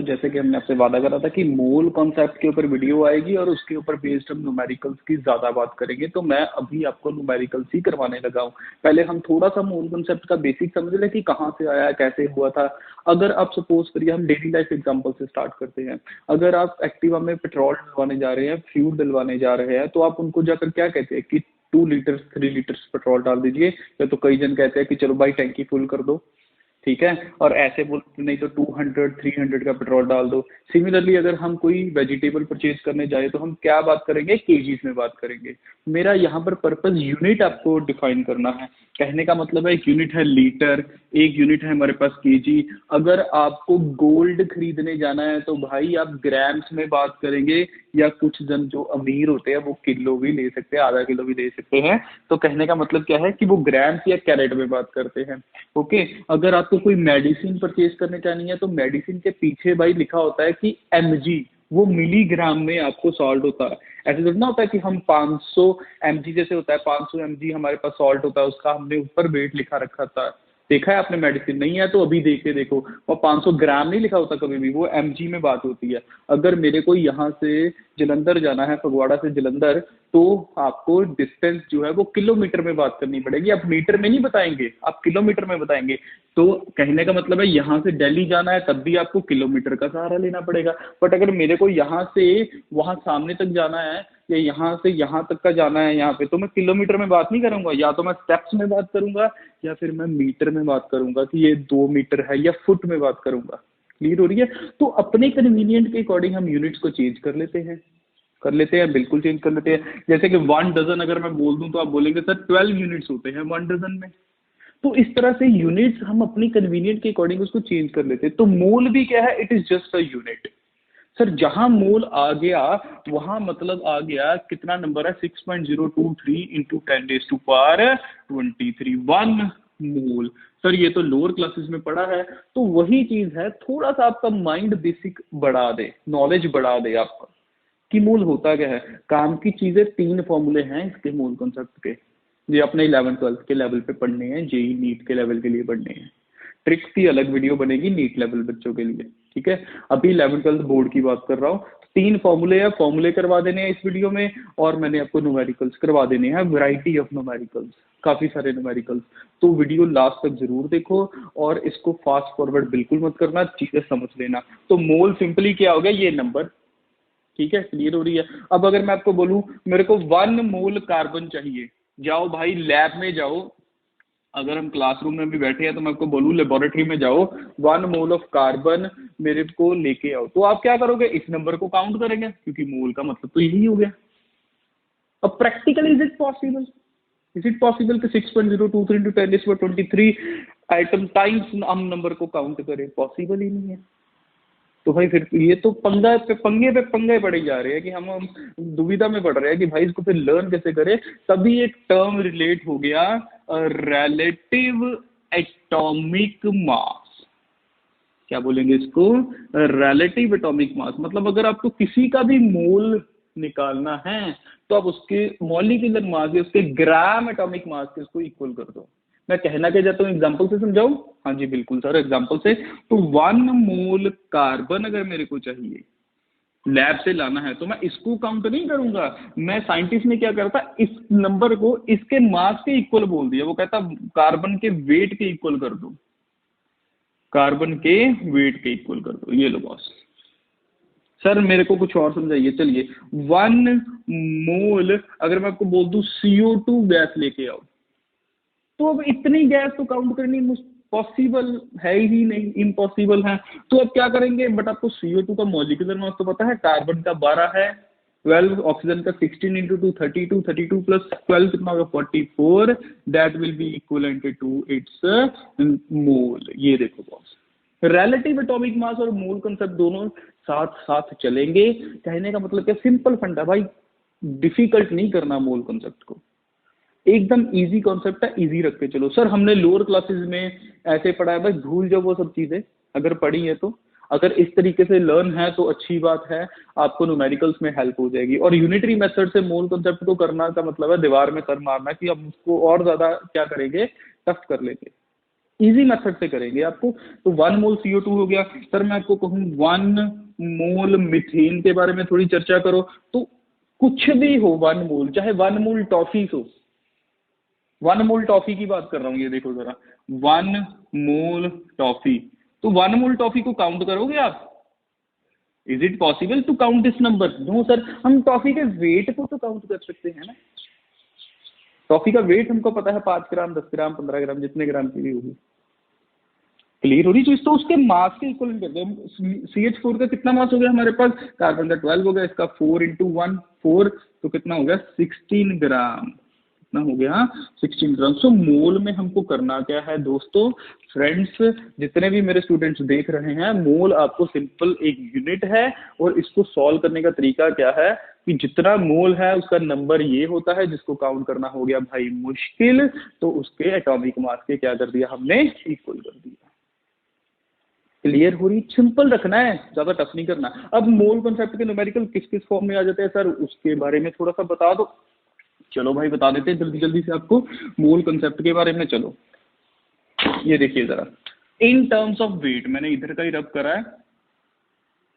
जैसे कि हमने आपसे वादा करा था कि मोल कॉन्सेप्ट के ऊपर वीडियो आएगी और उसके ऊपर बेस्ड हम न्यूमेरिकल्स की ज़्यादा बात करेंगे, तो मैं अभी आपको न्यूमेरिकल्स ही करवाने लगा हूँ। पहले हम थोड़ा सा मोल कॉन्सेप्ट का बेसिक समझ लें कि कहाँ से आया, कैसे हुआ था। अगर आप सपोज करिए, हम डेली लाइफ एग्जाम्पल से स्टार्ट करते हैं। अगर आप एक्टिवा में पेट्रोल डलवाने जा रहे हैं, फ्यूल डलवाने जा रहे हैं, तो आप उनको जाकर क्या कहते हैं कि 2 लीटर्स 3 लीटर्स पेट्रोल डाल दीजिए, या तो कई जन कहते हैं कि चलो भाई टैंकी फुल कर दो, ठीक है। और ऐसे बोल नहीं तो 200 300 का पेट्रोल डाल दो। सिमिलरली अगर हम कोई वेजिटेबल परचेज करने जाए तो हम क्या बात करेंगे, केजीज में बात करेंगे। मेरा यहाँ पर पर्पस यूनिट आपको डिफाइन करना है। कहने का मतलब है एक यूनिट है लीटर, एक यूनिट है हमारे पास केजी। अगर आपको गोल्ड खरीदने जाना है तो भाई आप ग्राम्स में बात करेंगे, या कुछ जन जो अमीर होते हैं वो किलो भी ले सकते हैं, आधा किलो भी ले सकते हैं। तो कहने का मतलब क्या है कि वो ग्राम्स या कैरेट में बात करते हैं। ओके। अगर आपको कोई मेडिसिन परचेज करने जानी है तो मेडिसिन के पीछे भाई लिखा होता है कि एमजी, वो मिलीग्राम में आपको सॉल्ट होता है। ऐसे थोड़ा ना होता है कि हम 500 एमजी, जैसे होता है 500 एमजी हमारे पास सॉल्ट होता है, उसका हमने ऊपर वेट लिखा रखा था। देखा है आपने मेडिसिन? नहीं है तो अभी देख के देखो, और 500 ग्राम नहीं लिखा होता कभी भी, वो एमजी में बात होती है। अगर मेरे को यहाँ से जलंधर जाना है, फगवाड़ा से जलंधर, तो आपको डिस्टेंस जो है वो किलोमीटर में बात करनी पड़ेगी। आप मीटर में नहीं बताएंगे, आप किलोमीटर में बताएंगे। तो कहने का मतलब है यहाँ से दिल्ली जाना है तब भी आपको किलोमीटर का सहारा लेना पड़ेगा। बट अगर मेरे को यहाँ से वहाँ सामने तक जाना है, या यहाँ से यहाँ तक का जाना है यहाँ पे, तो मैं किलोमीटर में बात नहीं करूंगा, या तो मैं स्टेप्स में बात करूंगा, या फिर मैं मीटर में बात करूंगा कि ये 2 मीटर है, या फुट में बात करूंगा। क्लियर हो रही है? तो अपने कन्वीनियंट के अकॉर्डिंग हम यूनिट्स को चेंज कर लेते हैं, बिल्कुल चेंज कर लेते हैं। जैसे कि 1 डजन अगर मैं बोल दूं तो आप बोलेंगे सर 12 यूनिट्स होते हैं 1 डजन में। तो इस तरह से यूनिट्स हम अपनी कन्वीनियंट के अकॉर्डिंग उसको चेंज कर लेते हैं। तो मोल भी क्या है, it is just a unit. Sir जहां मोल आ गया वहां मतलब आ गया कितना नंबर है, 6.023 इंटू 10⁻23 1 मोल। सर ये तो लोअर क्लासेस में पढ़ा है। तो वही चीज है, थोड़ा सा आपका माइंड बेसिक बढ़ा दे, नॉलेज बढ़ा दे आपका कि मोल होता क्या है। काम की चीजें 3 फॉर्मूले हैं इसके मोल कॉन्सेप्ट के, ये अपने 11th 12th के लेवल पे पढ़ने हैं, जेई नीट के लेवल के लिए पढ़ने हैं। ट्रिक्स की अलग वीडियो बनेगी नीट लेवल बच्चों के लिए, ठीक है। अभी 11th 12th बोर्ड की बात कर रहा हूँ। 3 फॉर्मूले हैं, फॉर्मूले करवा देने हैं इस वीडियो में, और मैंने आपको न्यूमेरिकल्स करवा देने हैं, वैरायटी ऑफ न्यूमेरिकल्स, काफी सारे न्यूमेरिकल्स। तो वीडियो लास्ट तक जरूर देखो, और इसको फास्ट फॉरवर्ड बिल्कुल मत करना, चीजें समझ लेना। तो मोल सिंपली क्या हो गया, ये नंबर, ठीक है। क्लियर हो रही है? अब अगर मैं आपको बोलूं मेरे को 1 मोल कार्बन चाहिए, जाओ भाई लैब में जाओ। अगर हम क्लासरूम में भी बैठे हैं तो मैं आपको बोलूं लेबोरेटरी में जाओ, 1 मोल ऑफ कार्बन मेरे को लेके आओ, तो आप क्या करोगे, इस नंबर को काउंट करेंगे, क्योंकि मोल का मतलब तो यही हो गया। अब प्रैक्टिकली इज इट पॉसिबल, कि 6.023 इंटू 10⁻23 आइटम टाइम्स हम नंबर को काउंट करें? पॉसिबल ही नहीं है। तो भाई फिर ये तो पंगे पे पंगे पड़े जा रहे हैं कि हम दुविधा में पड़ रहे हैं कि भाई इसको फिर लर्न कैसे करें। तभी एक टर्म रिलेट हो गया, रिलेटिव एटॉमिक मास। क्या बोलेंगे इसको, रिलेटिव एटॉमिक मास। मतलब अगर आपको किसी का भी मोल निकालना है तो आप उसके मॉलिक्यूलर मास या उसके ग्राम एटॉमिक मास के उसको इक्वल कर दो। मैं कहना क्या चाहता हूँ, एग्जाम्पल से समझाऊं? हाँ जी बिल्कुल सर, एग्जाम्पल से। तो 1 मोल कार्बन अगर मेरे को चाहिए, लैब से लाना है, तो मैं इसको काउंट नहीं करूंगा। मैं साइंटिस्ट ने क्या करा था, इस नंबर को इसके मास के इक्वल बोल दिया। वो कहता कार्बन के वेट के इक्वल कर दो, कार्बन के वेट के इक्वल कर दो। ये लो बॉस। सर मेरे को कुछ और समझाइए। चलिए 1 मोल अगर मैं आपको बोल दूं CO2 गैस लेके आओ, तो अब इतनी गैस तो काउंट करनी पॉसिबल है ही नहीं, इम्पॉसिबल है। तो अब क्या करेंगे, बट आपको CO2 का मॉलिक्यूलर मास तो पता है, कार्बन का 12 है, 12, ऑक्सीजन का 16 इंटू 2 32, 32 प्लस 12 कितना होगा 44, that will be equivalent to its mole. ये देखो बॉस, रिलेटिव एटॉमिक मास और मोल कंसेप्ट दोनों साथ साथ चलेंगे। कहने का मतलब क्या, सिंपल फंडा भाई, डिफिकल्ट नहीं करना मोल कंसेप्ट को, एकदम इजी कॉन्सेप्ट है, इजी रख के चलो। सर हमने लोअर क्लासेस में ऐसे पढ़ा है, बस भूल जाओ वो सब चीजें, अगर पढ़ी है तो। अगर इस तरीके से लर्न है तो अच्छी बात है, आपको न्यूमेरिकल्स में हेल्प हो जाएगी। और यूनिटरी मेथड से मोल कॉन्सेप्ट को करना का मतलब है दीवार में सर मारना, कि हम उसको और ज्यादा क्या करेंगे, टफ कर लेंगे। इजी मेथड से करेंगे आपको। तो 1 मोल CO2 हो गया। सर मैं आपको कहूँ 1 मोल मीथेन के बारे में थोड़ी चर्चा करो, तो कुछ भी हो 1 मोल, चाहे 1 मोल टॉफी हो, 1 मोल टॉफी की बात कर रहा हूँ, ये देखो जरा 1 मोल टॉफी, तो 1 मोल टॉफी को काउंट करोगे आप? Is it possible to count this number? No sir, हम टॉफी के वेट को तो काउंट कर सकते हैं ना। टॉफी का वेट हमको पता है 5 ग्राम, 10 ग्राम, 15 ग्राम, जितने ग्राम की भी होगी। क्लियर हो रही चीज? तो उसके मास के इक्वल कर दो। CH4 का कितना मास हो गया हमारे पास? कार्बन का 12 हो गया, इसका 4 × 1 4, तो कितना हो गया? 16 ग्राम। कितना हो गया? 16 ग्राम। सो मोल में हमको करना क्या है दोस्तों? फ्रेंड्स, जितने भी मेरे स्टूडेंट्स देख रहे हैं, मोल आपको सिंपल एक यूनिट है, और इसको सॉल्व करने का तरीका क्या है कि जितना मोल है उसका नंबर ये होता है, जिसको काउंट करना हो गया भाई मुश्किल, तो उसके एटॉमिक मास के क्या कर दिया हमने? इक्वल कर दिया। क्लियर हो रही? सिंपल रखना है, ज्यादा टफ नहीं करना। अब मोल कॉन्सेप्ट के न्यूमेरिकल किस किस फॉर्म में आ जाते हैं सर, उसके बारे में थोड़ा सा बता दो। चलो भाई बता देते हैं जल्दी जल्दी से आपको मोल कॉन्सेप्ट के बारे में। चलो ये देखिए जरा, इन टर्म्स ऑफ वेट, मैंने इधर का ही रब करा है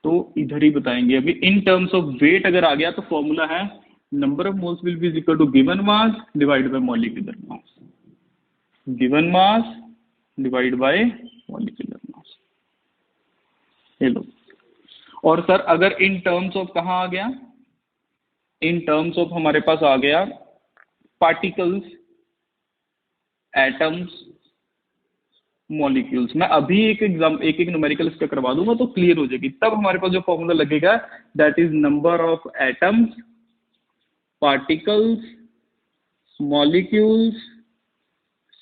तो इधर ही बताएंगे अभी। इन टर्म्स ऑफ वेट अगर आ गया तो फॉर्मूला है number of moles will be equal to given mass divide by molecular mass. Given mass divide by molecular mass. लो। और सर अगर इन टर्म्स ऑफ कहाँ आ गया? इन टर्म्स ऑफ हमारे पास आ गया पार्टिकल्स, एटम्स, मॉलिक्यूल्स। मैं अभी एक न्यूमेरिकल इसका करवा दूंगा तो क्लियर हो जाएगी। तब हमारे पास जो फॉर्मूला लगेगा that is number of atoms, particles, molecules,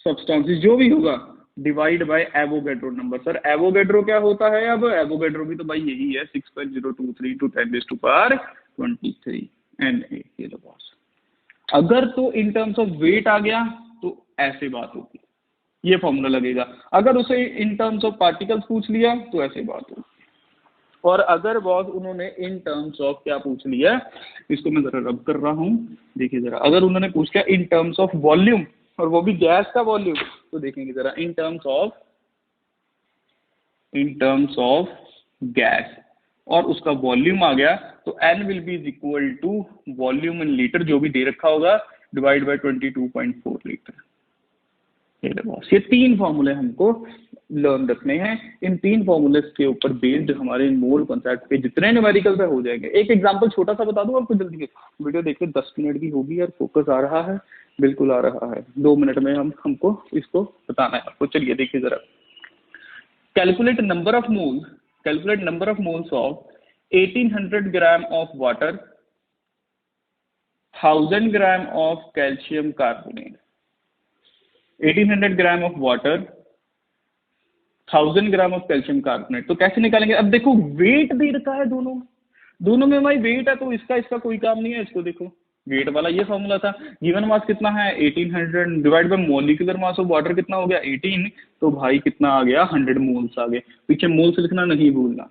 substances, जो भी होगा, divide by Avogadro number. Sir Avogadro क्या होता है? अब एवोगैड्रो भी तो भाई यही है, 6.023 × 10⁻23 Na। अगर तो इन टर्म्स ऑफ वेट आ गया तो ऐसे बात होगी, ये फॉर्मूला लगेगा। अगर उसे इन टर्म्स ऑफ पार्टिकल्स पूछ लिया तो ऐसे बात होगी। और अगर बॉस उन्होंने इन टर्म्स ऑफ क्या पूछ लिया, इसको मैं जरा रब कर रहा हूँ, देखिए जरा, अगर उन्होंने पूछ लिया इन टर्म्स ऑफ वॉल्यूम, और वो भी गैस का वॉल्यूम, तो देखेंगे जरा इन टर्म्स ऑफ गैस, और उसका वॉल्यूम आ गया तो N will be equal to volume in litre, जो भी दे रखा होगा, डिवाइड बाय 22.4 लीटर। ये 3 फॉर्मूले हमको लर्न रखने हैं। इन 3 फॉर्मूले के ऊपर बेस्ड हमारे मोल कॉन्सेप्ट पे जितने न्यूमेरिकल पे हो जाएंगे। एक एग्जांपल छोटा सा बता दूं आपको जल्दी, वीडियो देखिए 10 मिनट की होगी यार, फोकस आ रहा है, बिल्कुल आ रहा है। 2 मिनट में हमको इसको बताना है आपको। चलिए देखिए जरा, calculate number of moles of 1800 gram of water, 1000 gram of calcium carbonate. 1800 gram of water, 1000 gram of calcium carbonate. तो कैसे निकालेंगे? अब देखो वेट दे रखा है दोनों में भाई वेट है, तो इसका कोई काम नहीं है। इसको देखो, वेट वाला ये फॉर्मूला था। गिवन मास कितना है? 1800 divide by molecular mass of water कितना हो गया? 18, तो भाई कितना आ गया? 100 मोल्स आ गए। पीछे मोल्स लिखना नहीं भूलना।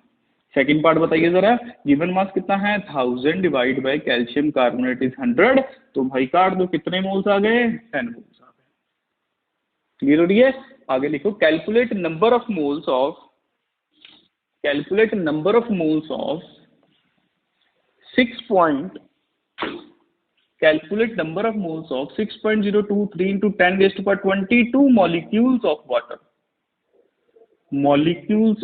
सेकंड पार्ट बताइए जरा, गिवन मास कितना है? 1000 divide by calcium carbonate is 100, तो भाई काट दो, कितने मोल्स आ गए? 10 मोल्स आ गए। क्लियर हो रही है? आगे लिखो, calculate number of moles of 6.023 × 10⁻22 molecules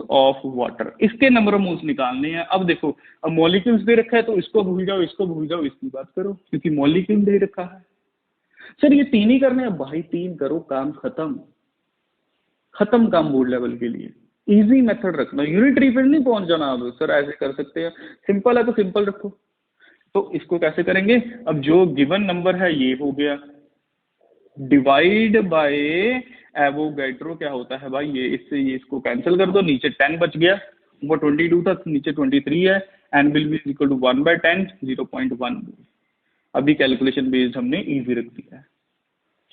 of water. इसके नंबर ऑफ मोल्स निकालने हैं। अब देखो, अब मॉलिक्यूल्स दे रखा है तो इसको भूल जाओ, इसकी बात करो, क्योंकि मॉलिक्यूल दे रखा है। सर ये 3 ही करने हैं भाई, 3 करो, काम खत्म काम बोर्ड लेवल के लिए। इजी मेथड रखना, यूनिटरी फील्ड नहीं पहुंच जाना। अब सर ऐसे कर सकते हैं, सिंपल है तो सिंपल रखो। तो इसको कैसे करेंगे? अब जो गिवन नंबर है ये हो गया, डिवाइड बाय एवोगैड्रो क्या होता है भाई, ये इसको कैंसिल कर दो, नीचे 10 बच गया, वो 22 था, नीचे 23 है, N will be equal to 1/10, 0.1। अभी कैलकुलेशन बेस्ड हमने इजी रख दिया है।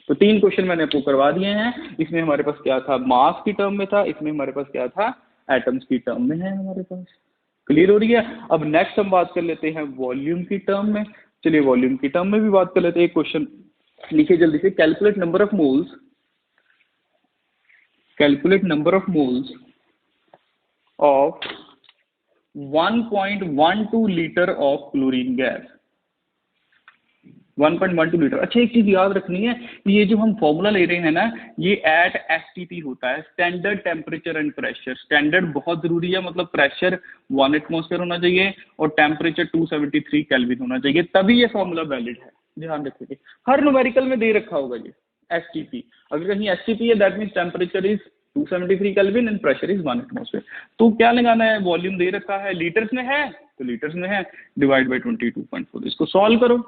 तो 3 क्वेश्चन मैंने आपको करवा दिए हैं। इसमें हमारे पास क्या था? मास की टर्म में था। इसमें हमारे पास क्या था? एटम्स की टर्म में है हमारे पास। क्लियर हो रही है? अब नेक्स्ट हम बात कर लेते हैं वॉल्यूम की टर्म में। चलिए वॉल्यूम की टर्म में भी बात कर लेते हैं। एक क्वेश्चन लिखिए जल्दी से, calculate number of moles calculate number of moles of 1.12 litre of chlorine gas. 1.12 litre. अच्छा, एक चीज याद रखनी है, ये जो हम फॉर्मूला ले रहे हैं ना, ये एट एसटीपी होता है, standard temperature and pressure. Standard बहुत जरूरी है, मतलब प्रेशर 1 एटमॉस्फेयर होना चाहिए और टेम्परेचर 273 केल्विन होना चाहिए, तभी ये फॉर्मूला वैलिड है। ध्यान रखिए, हर न्यूमेरिकल में दे रखा होगा ये एसटीपी। अगर कहीं एसटीपी है that means temperature is 273 kelvin and pressure is 1 atmosphere. तो क्या लगाना है, वॉल्यूम दे रखा है, लीटर्स में है तो लीटर्स में है, डिवाइड बाई 22.4। इसको सॉल्व करो,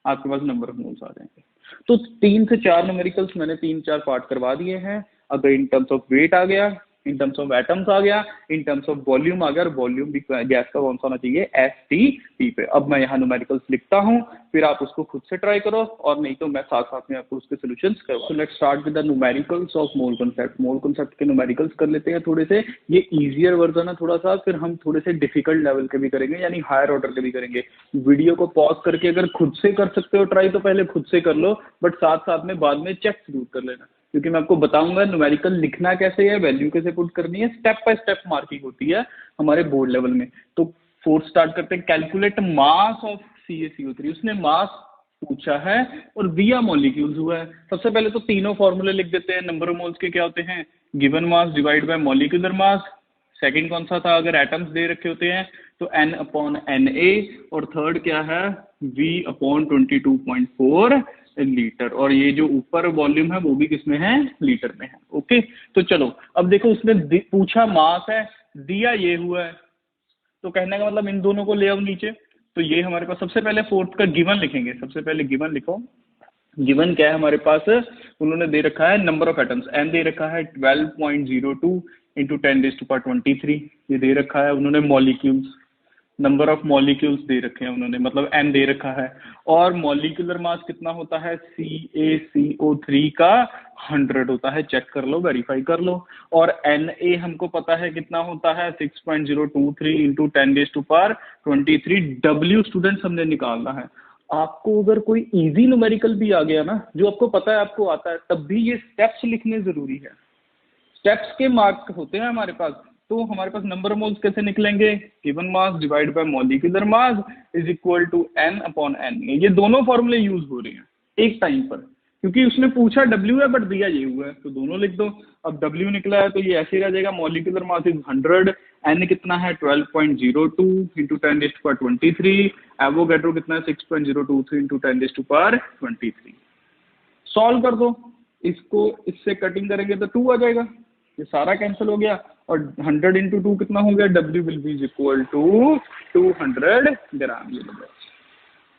आपके पास नंबर ऑफ मोल्स आ जाएंगे। तो 3 से 4 न्यूमेरिकल्स मैंने 3-4 पार्ट करवा दिए हैं। अगर इन टर्म्स ऑफ वेट आ गया, इन टर्म्स ऑफ एटम्स आ गया, इन टर्म्स ऑफ वॉल्यूम आ गया, और वॉल्यूम भी गैस का कौन सा होना चाहिए, एसटीपी पे। अब मैं यहाँ न्यूमेरिकल्स लिखता हूँ, फिर आप उसको खुद से ट्राई करो, और नहीं तो मैं साथ साथ में आपको उसके सोल्यूशंस करवा। So let's start with the numericals of mole concept. Mole concept के न्यूमेरिकल्स कर लेते हैं थोड़े से। ये इजियर वर्जन है थोड़ा सा, फिर हम थोड़े से डिफिकल्ट लेवल के भी करेंगे, यानी हायर ऑर्डर के भी करेंगे। वीडियो को पॉज करके अगर खुद से कर सकते हो ट्राई तो पहले खुद से कर लो, बट साथ साथ में बाद में चेक जरूर कर लेना, क्योंकि मैं आपको बताऊंगा न्यूमेरिकल लिखना कैसे है, वैल्यू कैसे पुट करनी है, स्टेप बाय स्टेप मार्किंग होती है हमारे बोर्ड लेवल में। तो 4 स्टार्ट करते हैं। Calculate mass of CaCO3। उसने मास पूछा है और दिया मॉलिक्यूल्स हुआ है। सबसे पहले तो तीनों फॉर्मूले लिख देते हैं। नंबर ऑफ मोल्स के क्या होते हैं, given mass divide by molecular mass. Second कौन सा था, अगर एटम्स दे रखे होते हैं तो N/Na, और थर्ड क्या है, V/22.4 लीटर। और ये जो ऊपर वॉल्यूम है वो भी किसमें है, लीटर में है। ओके, तो चलो अब देखो, उसने पूछा मास है, दिया ये हुआ है, तो कहने का मतलब इन दोनों को ले आओ नीचे। तो ये हमारे पास सबसे पहले फोर्थ का गिवन लिखेंगे। सबसे पहले गिवन लिखो। गिवन क्या है हमारे पास, उन्होंने दे रखा है नंबर ऑफ एटम्स, एन दे रखा है 12.02 इंटू 10⁻⁻23। ये दे रखा है उन्होंने। मॉलिक्यूल्स, नंबर ऑफ मॉलिक्यूल्स दे रखे हैं उन्होंने, मतलब एन दे रखा है। और मॉलिक्यूलर मास कितना होता है, CaCO3 का 100 होता है, चेक कर लो, वेरीफाई कर लो। और Na हमको पता है कितना होता है, 6.023 इंटू 10⁻23। W स्टूडेंट्स हमने निकालना है। आपको अगर कोई इजी न्यूमेरिकल भी आ गया ना, जो आपको पता है आपको आता है, तब भी ये स्टेप्स लिखने जरूरी है। स्टेप्स के मार्क होते हैं हमारे पास। तो हमारे पास नंबर ऑफ मोल्स कैसे निकलेंगे, given mass divide by molecular mass is equal to N/Na। ये दोनों फॉर्मूले यूज हो रहे हैं एक टाइम पर, क्योंकि उसने पूछा W है बट दिया ये हुआ है, तो दोनों लिख दो। अब W निकला है तो ये ऐसे ही रह जाएगा, मॉलिक्यूलर मास इज 100, N कितना है 12.02 इंटू 10⁻23, एवोगैड्रो कितना है 6.023 इंटू 10⁻23। सॉल्व कर दो इसको, इससे कटिंग करेंगे तो 2 आ जाएगा, ये सारा कैंसिल हो गया। और 100 इंटू 2 कितना हो गया, W will be equal to 200 gram.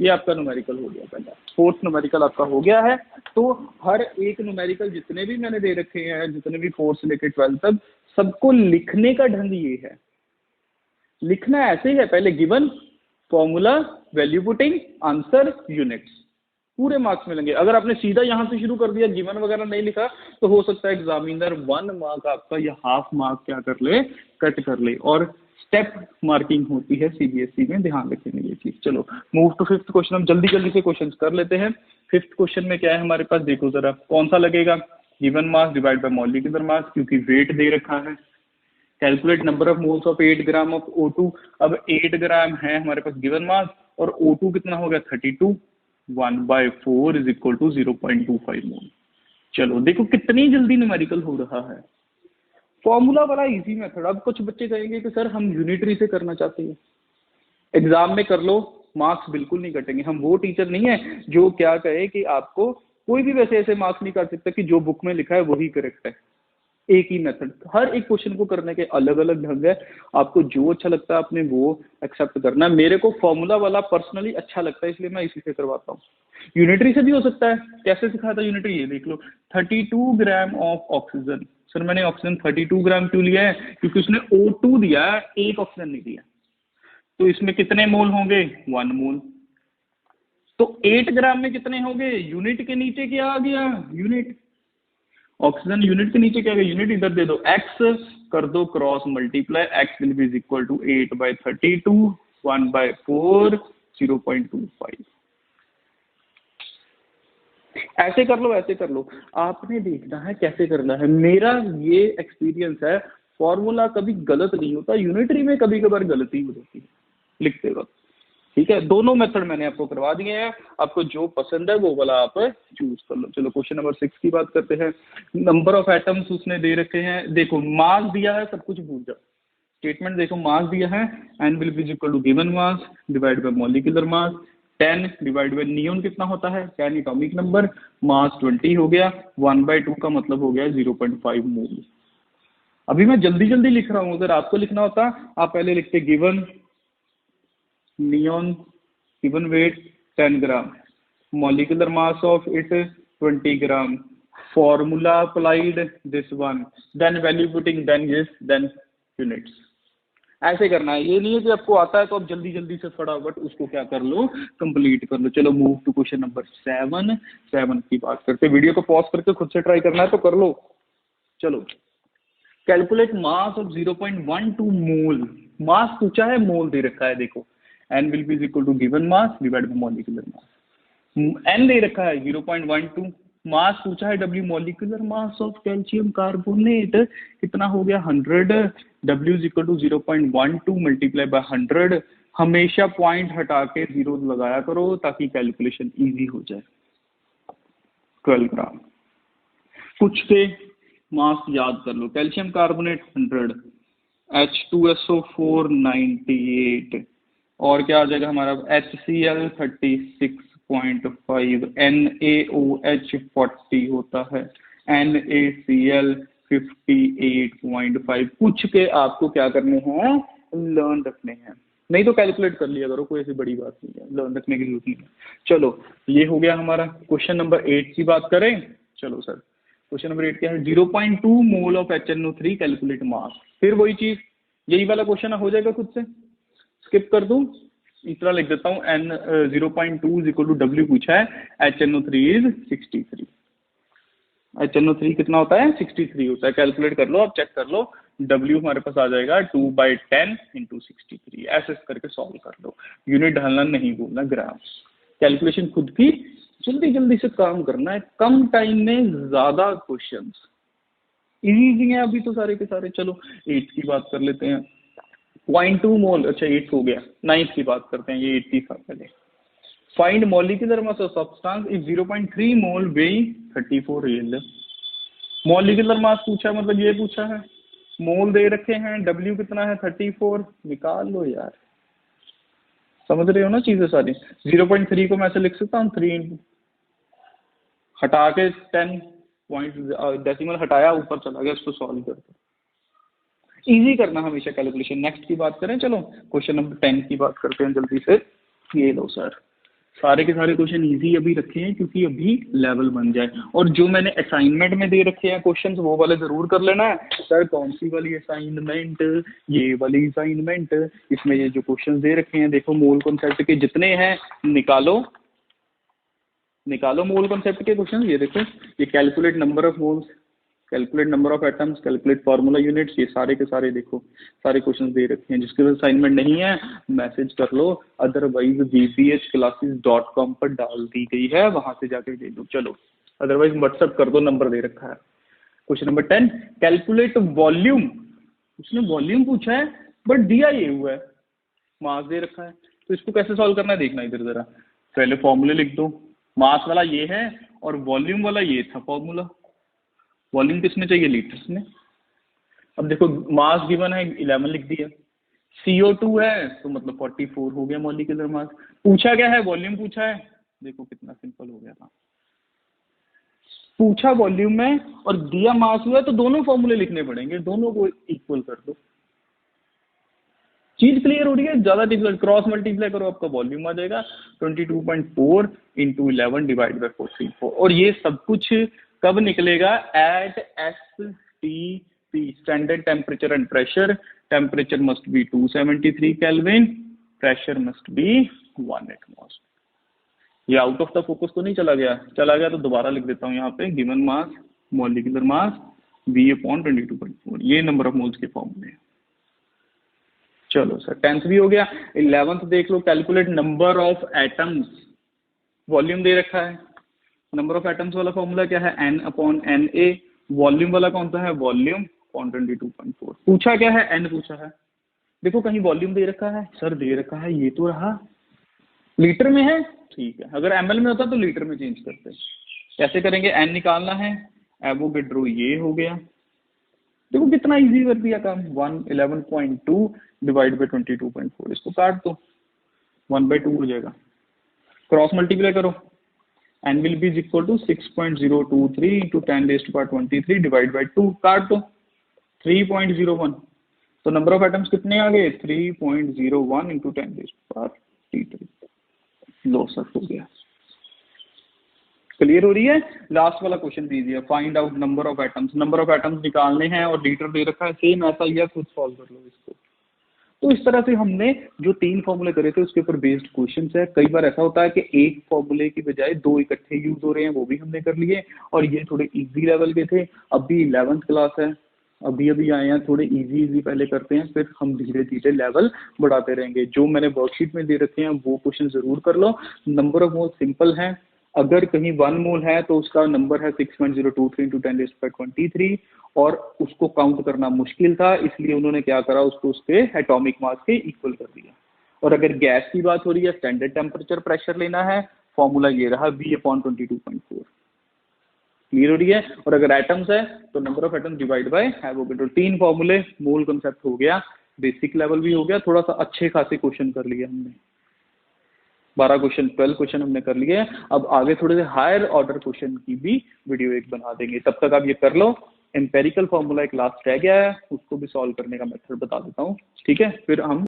ये आपका न्यूमेरिकल हो गया पहला। फोर्थ न्यूमेरिकल आपका हो गया है। तो हर एक न्यूमेरिकल जितने भी मैंने दे रखे हैं, जितने भी 4 से लेकर 12 तक, सबको लिखने का ढंग ये है। लिखना ऐसे ही है, पहले given, formula, value putting, answer, units, पूरे मार्क्स मिलेंगे। अगर आपने सीधा यहाँ से शुरू कर दिया, गिवन वगैरह नहीं लिखा, तो हो सकता है एग्जामिनर 1 मार्क आपका या हाफ मार्क क्या कर ले, कट कर ले। और स्टेप मार्किंग होती है CBSE में, ध्यान रखेंगे ये चीज। चलो मूव टू फिफ्थ क्वेश्चन। हम जल्दी जल्दी से क्वेश्चन कर लेते हैं। फिफ्थ क्वेश्चन में क्या है हमारे पास, देखो जरा कौन सा लगेगा, given mass divide by molecular मास, क्योंकि वेट दे रखा है। Calculate number of moles of 8 gram of O2। अब 8 ग्राम है हमारे पास गिवन मास, और O2 कितना हो गया 32, 1/4 इज इक्वल टू 0.25 मोल। चलो देखो कितनी जल्दी न्यूमेरिकल हो रहा है। फॉर्मूला बड़ा इजी मेथड। अब कुछ बच्चे कहेंगे कि सर हम यूनिटरी से करना चाहते हैं, एग्जाम में कर लो, मार्क्स बिल्कुल नहीं कटेंगे। हम वो टीचर नहीं है जो क्या कहे कि आपको कोई भी वैसे ऐसे मार्क्स नहीं कर सकता कि जो बुक में लिखा है वही करेक्ट है। एक ही मेथड, हर एक क्वेश्चन को करने के अलग अलग ढंग है। आपको जो अच्छा लगता है आपने वो एक्सेप्ट करना है। मेरे को फॉर्मूला वाला पर्सनली अच्छा लगता है, इसलिए मैं इसी से करवाता हूँ। यूनिटरी से भी हो सकता है। कैसे सिखाया था यूनिटरी, ये देख लो। 32 ग्राम ऑफ ऑक्सीजन। सर मैंने ऑक्सीजन 32 ग्राम क्यों लिया है, क्योंकि उसने O2 दिया है, एक ऑक्सीजन नहीं दिया। तो इसमें कितने मोल होंगे, 1 मोल। तो 8 ग्राम में कितने होंगे, यूनिट के नीचे क्या आ गया, यूनिट। ऑक्सीजन यूनिट के नीचे क्या है, यूनिट इधर दे दो, x कर दो cross multiply, x will be equal to 8/32, 1/4, 0.25। ऐसे कर लो, ऐसे कर लो, आपने देखना है कैसे करना है। मेरा ये एक्सपीरियंस है, फॉर्मूला कभी गलत नहीं होता, यूनिटरी में कभी कभार गलती हो जाती है लिखते वक्त। ठीक है, दोनों मेथड मैंने आपको करवा दिए हैं, आपको जो पसंद है वो वाला आप चूज कर लो। चलो क्वेश्चन नंबर 6 की बात करते हैं। नंबर ऑफ एटम्स उसने दे रखे हैं, देखो मास दिया है, सब कुछ भूल जाओ। स्टेटमेंट देखो, मास दिया है, N will be equal to given mass divide by molecular mass, 10 divide by neon कितना होता है 10 एटॉमिक नंबर, मास 20 हो गया, 1/2 का मतलब हो गया 0.5 मोल। अभी मैं जल्दी जल्दी लिख रहा हूं, अगर आपको लिखना होता आप पहले लिखते given neon, given weight 10 gram, molecular mass of it 20 gram, formula applied this one, then value putting, then yes, then units। ऐसे करना है, ये नहीं है कि आपको आता है तो आप जल्दी जल्दी से फटाफट उसको क्या कर लो, कंप्लीट कर लो। चलो मूव टू क्वेश्चन नंबर 7 की बात करते हैं। वीडियो को पॉज करके खुद से ट्राई करना है तो कर लो। चलो, कैलकुलेट मास ऑफ 0.12 मोल, मास पूछा है, मोल दे रखा है, देखो N will be equal to given mass divide by molecular mass, N दे रखा है 0.12, मास पूछा है W, molecular mass of calcium carbonate कितना हो गया 100, W is equal to 0.12 multiply by 100। हमेशा पॉइंट हटा के जीरो लगाया करो ताकि कैलकुलेशन इजी हो जाए। 12 ग्राम, कुछ के मास याद कर लो, कैल्शियम कार्बोनेट 100, H2SO4 98, और क्या आ जाएगा हमारा HCl 36.5, NaOH 40 होता है, NaCl 58.5। कुछ के आपको क्या करने हैं, लर्न रखने हैं, नहीं तो कैलकुलेट कर लिया करो, कोई ऐसी बड़ी बात नहीं है, लर्न रखने की जरूरत नहीं है। चलो ये हो गया हमारा। क्वेश्चन नंबर 8 की बात करें। चलो सर, क्वेश्चन नंबर 8 क्या है, 0.2 mole of HNO3 calculate mass. फिर वही चीज, यही वाला क्वेश्चन हो जाएगा, खुद से स्किप कर दूं, इतना लिख देता हूँ, N 0.2 is equal to W पूछा है, HNO3 इज 63, HNO3 कितना होता है 63 होता है, कैलकुलेट कर लो, आप चेक कर लो, W हमारे पास आ जाएगा 2/10 इंटू 63, ऐसे करके सॉल्व कर दो, यूनिट ढालना नहीं भूलना, ग्राम। कैलकुलेशन खुद की जल्दी जल्दी से काम करना है, कम टाइम में ज्यादा क्वेश्चंस, इजी हैं अभी तो सारे के सारे। चलो 8 की बात कर लेते हैं, 0.2 मोल, अच्छा 8 हो गया, 9 की बात करते हैं, ये 8 था पहले। Find molecular mass of substance is 0.3 mole weighing 34 rail. Molecular mass पूछा है, मतलब ये पूछा है, मोल दे रखे हैं, W कितना है 34, निकाल लो यार, समझ रहे हो ना चीजें सारी। 0.3 को मैं ऐसे लिख सकता हूँ 3 हटा के 10 पॉइंट डेसिमल हटाया, ऊपर चला गया, उसको सॉल्व कर दो, इजी करना हमेशा कैलकुलेशन। नेक्स्ट की बात करें, चलो क्वेश्चन नंबर 10 की बात करते हैं जल्दी से। ये लो सर, सारे के सारे क्वेश्चन इजी अभी रखे हैं क्योंकि अभी लेवल बन जाए, और जो मैंने असाइनमेंट में दे रखे हैं क्वेश्चंस वो वाले जरूर कर लेना है। सर कौन सी वाली असाइनमेंट, ये वाली असाइनमेंट, इसमें ये जो क्वेश्चंस दे रखे हैं देखो, मोल कॉन्सेप्ट के जितने हैं निकालो, निकालो मोल कॉन्सेप्ट के क्वेश्चन। ये देखो, ये calculate number of moles, calculate number of atoms, calculate formula units, ये सारे के सारे देखो, सारे क्वेश्चन दे रखे हैं। जिसके पास असाइनमेंट नहीं है मैसेज कर लो, अदरवाइज vphclasses.com पर डाल दी गई है, वहां से जाके दे दो। चलो अदरवाइज व्हाट्सअप कर दो, नंबर दे रखा है। Question number 10, calculate volume. उसने वॉल्यूम पूछा है बट दिया ये हुआ है, मास दे रखा है, तो इसको कैसे सॉल्व करना है देखना इधर जरा। पहले फॉर्मूले लिख दो, मास वाला ये है और वॉल्यूम वाला ये था फॉर्मूला। वॉल्यूम किसमें चाहिए, लीटर्स में। अब देखो मास गिवन है 11 लिख दिया, CO2 है तो मतलब 44 हो गया मॉलिक्यूलर मास। पूछा क्या है, वॉल्यूम पूछा है, देखो कितना सिंपल हो गया था, पूछा वॉल्यूम में और दिया मास हुआ है, तो दोनों फॉर्मूले लिखने पड़ेंगे, दोनों को इक्वल कर दो। चीज क्लियर हो रही है, ज्यादा डिफिकल्ट, क्रॉस मल्टीप्लाई करो, आपका वॉल्यूम आ जाएगा 22.4 इंटू 11 डिवाइड बाई 44, और ये सब कुछ कब निकलेगा, at STP, standard temperature and pressure. Temperature must be 273 kelvin, pressure must be 1 atmosphere. ये आउट ऑफ द फोकस तो नहीं चला गया, चला गया तो दोबारा लिख देता हूँ यहाँ पे, given mass molecular mass V/22.4, ये नंबर ऑफ मोल्स के फॉर्मूले हैं। चलो सर 10th भी हो गया। 11th देख लो, calculate number of atoms, volume दे रखा है, नंबर ऑफ एटम्स वाला फॉर्मूला क्या है, N/Na। वॉल्यूम वाला कौन सा है, वॉल्यूम अपॉन 22.4। पूछा क्या है, N पूछा है। देखो कहीं वॉल्यूम दे रखा है, सर दे रखा है, ये तो रहा लीटर में है, ठीक है, अगर ml में होता तो लीटर में चेंज करते। कैसे करेंगे, N निकालना है, एवोगेड्रो ये हो गया। देखो कितना इजी कर दिया काम, 111.2 डिवाइड बाई 22.4, इसको काट दो, 1/2 हो जाएगा। क्रॉस मल्टीप्लाई करो, n will be equal to 6.023 into 10 raised to power 23 divide by 2, काट दो 3.01। तो नंबर ऑफ एटम्स कितने आ गए, 3.01 into 10 raised to power 23। Low sir हो गया, क्लियर हो रही है। लास्ट वाला क्वेश्चन दीजिए, find out number of atoms. Number of atoms निकालने हैं और लीटर दे रखा है, सेम ऐसा ही है, खुद सॉल्व कर लो इसको। तो इस तरह से हमने जो 3 फॉर्मूले करे थे उसके ऊपर बेस्ड क्वेश्चन है। कई बार ऐसा होता है कि एक फॉर्मूले की बजाय 2 इकट्ठे यूज हो रहे हैं, वो भी हमने कर लिए, और ये थोड़े इजी लेवल के थे। अभी 11th क्लास है, अभी अभी आए हैं, थोड़े इजी पहले करते हैं, फिर हम धीरे धीरे लेवल बढ़ाते रहेंगे। जो मैंने वर्कशीट में दे रखे हैं वो क्वेश्चन जरूर कर लो। नंबर ऑफ मोल सिंपल है, अगर कहीं 1 मोल है तो उसका नंबर है 6.023 इंटू 10 raised to power 23, और उसको काउंट करना मुश्किल था, इसलिए उन्होंने क्या करा, उसको उसके एटॉमिक मास के इक्वल कर दिया। और अगर गैस की बात हो रही है, स्टैंडर्ड टेम्परेचर प्रेशर लेना है, फॉर्मूला ये रहा V/22.4, क्लियर हो रही है। और अगर एटम्स है तो number of atoms divide by Avogadro. 3 फॉर्मूले, मोल कंसेप्ट हो गया, बेसिक लेवल भी हो गया, थोड़ा सा अच्छे खासे क्वेश्चन कर लिए हमने, 12 क्वेश्चन 12 क्वेश्चन हमने कर लिए। अब आगे थोड़े से हायर ऑर्डर क्वेश्चन की भी वीडियो एक बना देंगे, तब तक आप ये कर लो। एम्पेरिकल फॉर्मूला एक लास्ट रह गया है, उसको भी सॉल्व करने का मेथड बता देता हूँ, ठीक है, फिर हम